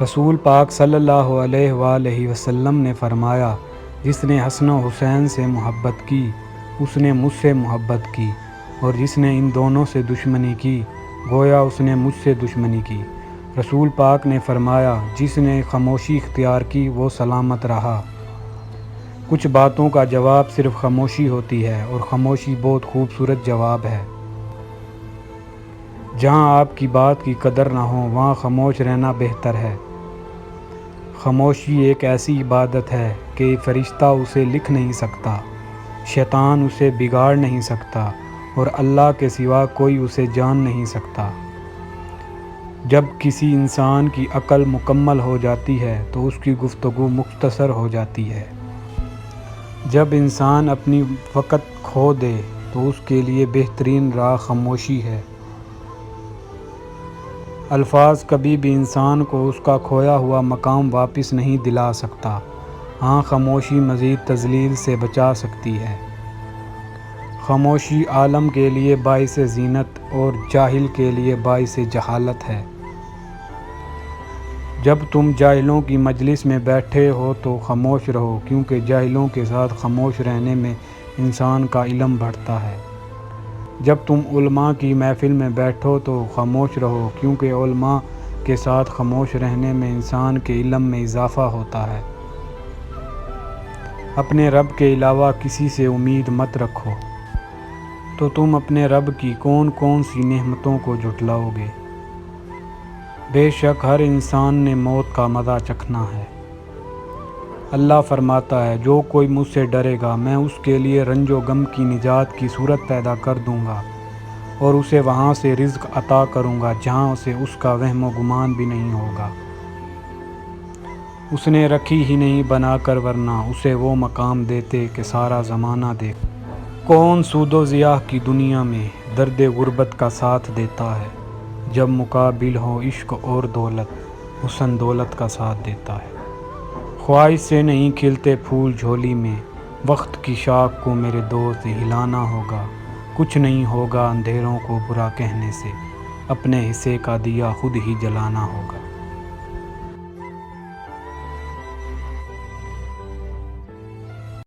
رسول پاک صلی اللہ علیہ وآلہ وسلم نے فرمایا، جس نے حسن و حسین سے محبت کی اس نے مجھ سے محبت کی، اور جس نے ان دونوں سے دشمنی کی گویا اس نے مجھ سے دشمنی کی۔ رسول پاک نے فرمایا، جس نے خاموشی اختیار کی وہ سلامت رہا۔ کچھ باتوں کا جواب صرف خاموشی ہوتی ہے، اور خاموشی بہت خوبصورت جواب ہے۔ جہاں آپ کی بات کی قدر نہ ہو وہاں خاموش رہنا بہتر ہے۔ خاموشی ایک ایسی عبادت ہے کہ فرشتہ اسے لکھ نہیں سکتا، شیطان اسے بگاڑ نہیں سکتا، اور اللہ کے سوا کوئی اسے جان نہیں سکتا۔ جب کسی انسان کی عقل مکمل ہو جاتی ہے تو اس کی گفتگو مختصر ہو جاتی ہے۔ جب انسان اپنی وقت کھو دے تو اس کے لیے بہترین راہ خاموشی ہے۔ الفاظ کبھی بھی انسان کو اس کا کھویا ہوا مقام واپس نہیں دلا سکتا، ہاں خاموشی مزید تذلیل سے بچا سکتی ہے۔ خاموشی عالم کے لیے باعث زینت اور جاہل کے لیے باعث جہالت ہے۔ جب تم جاہلوں کی مجلس میں بیٹھے ہو تو خاموش رہو، کیونکہ جاہلوں کے ساتھ خاموش رہنے میں انسان کا علم بڑھتا ہے۔ جب تم علماء کی محفل میں بیٹھو تو خاموش رہو، کیونکہ علماء کے ساتھ خاموش رہنے میں انسان کے علم میں اضافہ ہوتا ہے۔ اپنے رب کے علاوہ کسی سے امید مت رکھو، تو تم اپنے رب کی کون کون سی نعمتوں کو جھٹلاؤ گے۔ بے شک ہر انسان نے موت کا مزہ چکھنا ہے۔ اللہ فرماتا ہے، جو کوئی مجھ سے ڈرے گا میں اس کے لیے رنج و غم کی نجات کی صورت پیدا کر دوں گا، اور اسے وہاں سے رزق عطا کروں گا جہاں اسے اس کا وہم و گمان بھی نہیں ہوگا۔ اس نے رکھی ہی نہیں بنا کر، ورنہ اسے وہ مقام دیتے کہ سارا زمانہ دیکھ۔ کون سود و ضیاع کی دنیا میں درد غربت کا ساتھ دیتا ہے، جب مقابل ہو عشق اور دولت، حسن دولت کا ساتھ دیتا ہے۔ خواہش سے نہیں کھلتے پھول جھولی میں، وقت کی شاخ کو میرے دوست ہلانا ہوگا۔ کچھ نہیں ہوگا اندھیروں کو برا کہنے سے، اپنے حصے کا دیا خود ہی جلانا ہوگا۔